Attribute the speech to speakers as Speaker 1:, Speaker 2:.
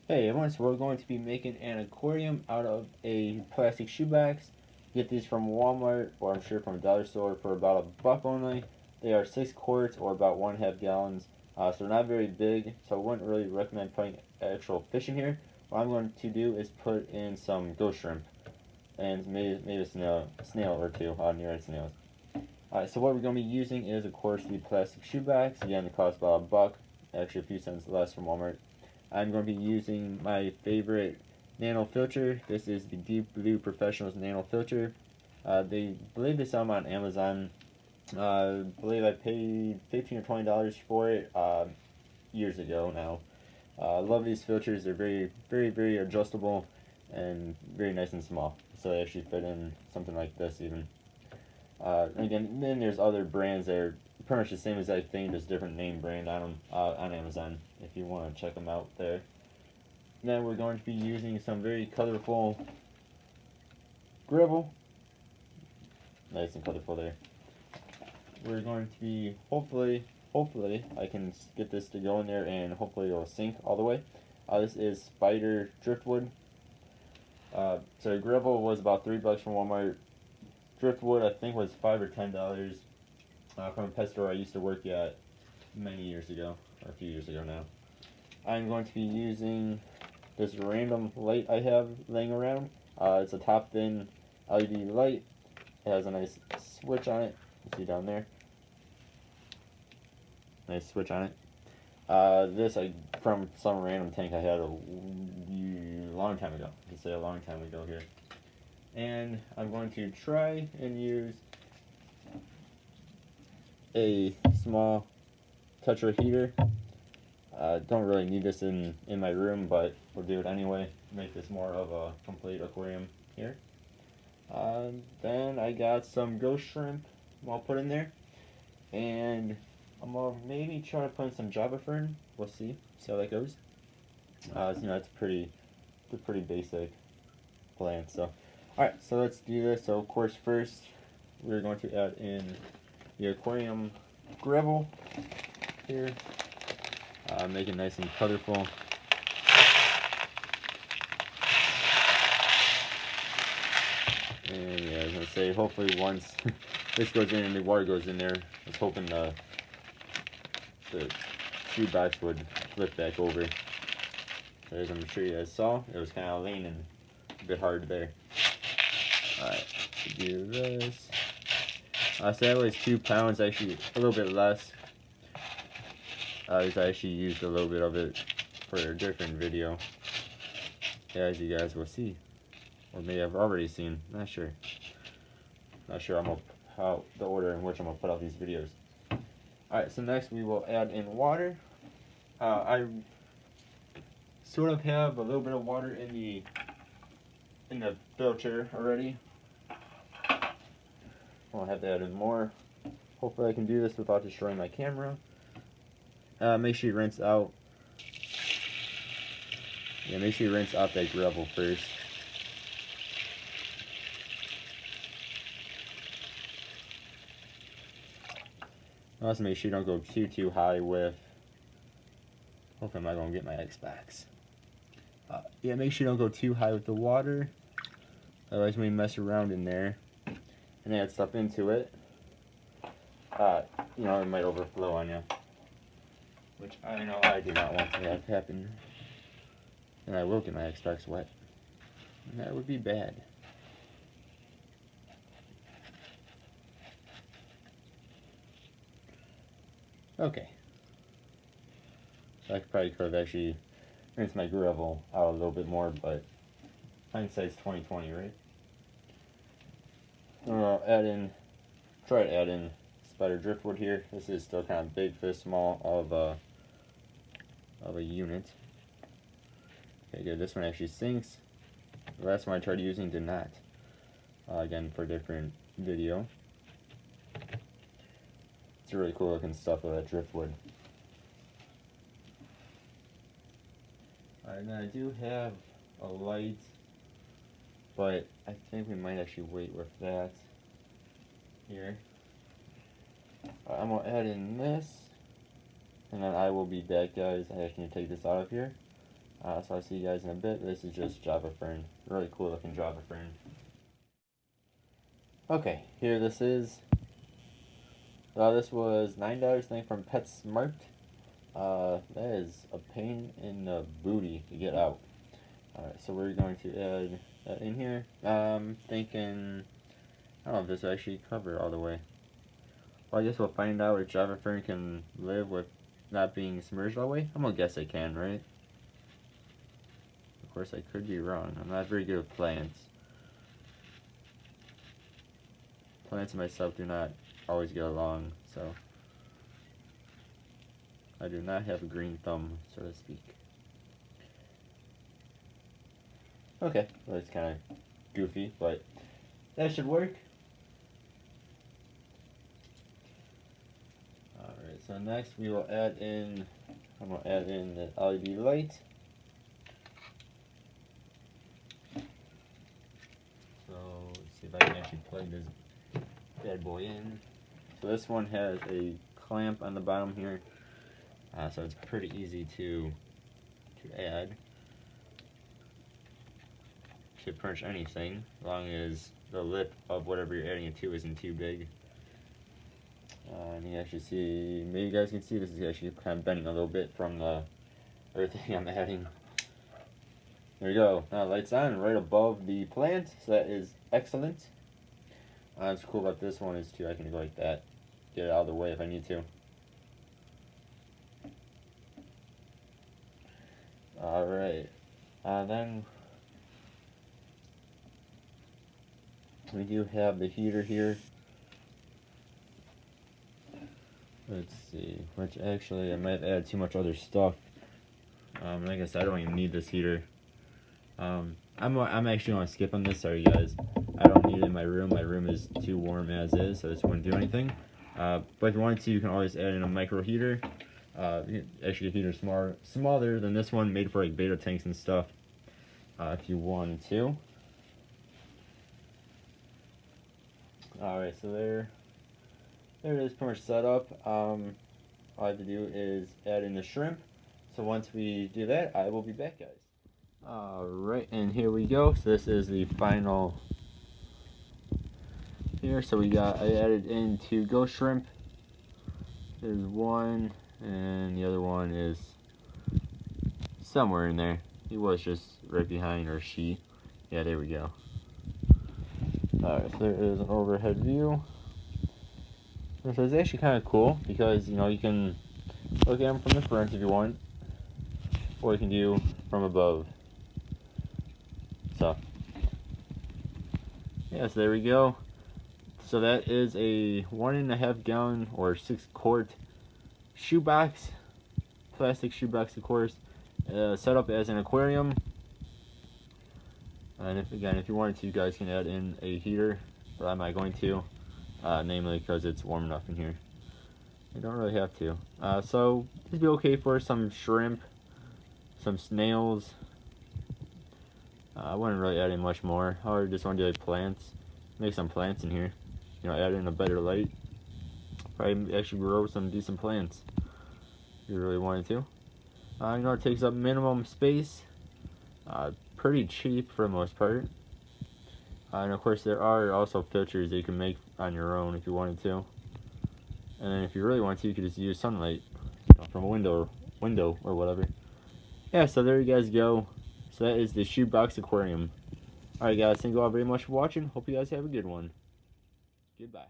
Speaker 1: Hey everyone, so we're going to be making an aquarium out of a plastic shoebox. Get these from Walmart, or I'm sure from a dollar store, for about $1 only. They are 6 quarts or about 1.5 gallons, so they're not very big, so I wouldn't really recommend putting actual fish in here. What I'm going to do is put in some ghost shrimp and maybe a snail or two, near-red snails. Alright, so what we're going to be using is, of course, the plastic shoebox. Again, it costs about $1, actually a few cents less from Walmart. I'm going to be using my favorite Nano Filter. This is the Deep Blue Professionals Nano Filter. They believe they sell them on Amazon. I believe I paid $15 or $20 for it years ago now. I love these filters. They're very adjustable and very nice and small. So they actually fit in something like this even. Again, then there's other brands that are pretty much the same exact thing, just different name brand on them on Amazon if you want to check them out there. Then we're going to be using some very colorful gravel. Nice and colorful there. We're going to be hopefully I can get this to go in there and hopefully it'll sink all the way. This is spider driftwood. So gravel was about $3 from Walmart. Driftwood I think was $5 or $10 from a pet store I used to work at many years ago, or a few years ago now. I'm going to be using this random light I have laying around. It's a top thin LED light. It has a nice switch on it. You see down there. Nice switch on it. This from some random tank I had a long time ago. I can say a long time ago here. And I'm going to try and use a small toucher heater. Don't really need this in my room, but we'll do it anyway. Make this more of a complete aquarium here. Then I got some ghost shrimp I'll put in there. And I'm gonna maybe try to put in some Java fern. We'll see how that goes. It's a pretty basic plant. So, alright, so let's do this. So of course first we're going to add in the aquarium gravel here. Make it nice and colorful. And yeah, I was gonna say, hopefully once this goes in and the water goes in there, I was hoping the shoebox would flip back over. As I'm sure you guys saw, it was kind of leaning a bit hard there. Alright, do this. So that was 2 pounds, actually a little bit less. I actually used a little bit of it for a different video, as you guys will see, or maybe I've already seen. Not sure how the order in which I'm gonna put out these videos. Alright, so next we will add in water. I sort of have a little bit of water in the filter already. I'll have to add in more. Hopefully I can do this without destroying my camera. Make sure you rinse out. Yeah, make sure you rinse out that gravel first. Also make sure you don't go too high with. Hopefully I'm not gonna get my Xbox. Yeah, make sure you don't go too high with the water. Otherwise, when you mess around in there and add stuff into it, it might overflow on you. Which I know I do not want to have happen. And I will get my Xbox wet. And that would be bad. Okay. So I probably could have actually rinsed my gravel out a little bit more, but hindsight's 20/20, right? Try to add in spider driftwood here. This is still kind of big for the small of a unit. Okay, good. This one actually sinks. The last one I tried using did not. Again, for a different video. It's really cool looking stuff with that driftwood. Alright, now I do have a light, but I think we might actually wait with that here. I'm going to add in this, and then I will be back, guys. I actually need to take this out of here. So I'll see you guys in a bit. This is just Java Fern. Really cool looking Java Fern. Okay, here this is. This was $9 thing from PetSmart. That is a pain in the booty to get out. Alright, so we're going to add that in here. Thinking, I don't know if this will actually cover all the way. Well, I guess we'll find out if Java Fern can live with not being submerged all the way. I'm gonna guess it can, right? Of course, I could be wrong. I'm not very good with plants. Plants and myself do not always get along, so I do not have a green thumb, so to speak. Okay, well, it's kind of goofy, but that should work. Alright, so next we will add in, I'm going to add in the LED light. So, let's see if I can actually plug this bad boy in. So this one has a clamp on the bottom here, so it's pretty easy to add to pretty much anything, as long as the lip of whatever you're adding it to isn't too big. And you actually see, maybe you guys can see this is actually kind of bending a little bit from the everything I'm adding. There we go. Now lights on right above the plant, so that is excellent. What's cool about this one is too, I can go like that, get it out of the way if I need to. Alright, then we do have the heater here. Let's see, which actually I might add too much other stuff. Like I said, I don't even need this heater. I'm actually going to skip on this, sorry guys. I don't need it in my room. My room is too warm as is, so this wouldn't do anything. But if you wanted to, you can always add in a micro heater. Actually, a heater smaller than this one, made for like beta tanks and stuff. If you wanted to. Alright, so there it is, pretty much set up. All I have to do is add in the shrimp. So once we do that, I will be back, guys. Alright, and here we go. So this is the final here. So I added in 2 ghost shrimp. There's one, and the other one is somewhere in there. He was just right behind, or she. Yeah, there we go. Alright, so there is an overhead view. So it's actually kind of cool because, you know, you can look at them from the front if you want, or you can do from above. So, yeah, so there we go. So that is a 1.5 gallon or 6 quart shoebox, plastic shoebox, of course, set up as an aquarium. And if you wanted to, you guys can add in a heater, but I'm not going to, namely because it's warm enough in here. You don't really have to. So this be okay for some shrimp, some snails. I wouldn't really add in much more. I just want to do like plants. Make some plants in here. You know, add in a better light. Probably actually grow some decent plants if you really wanted to. You know, it takes up minimum space. Pretty cheap for the most part. And of course, there are also filters that you can make on your own if you wanted to. And then if you really want to, you could just use sunlight, you know, from a window or whatever. Yeah, so there you guys go. So that is the Shoebox Aquarium. Alright guys, thank you all very much for watching. Hope you guys have a good one. Goodbye.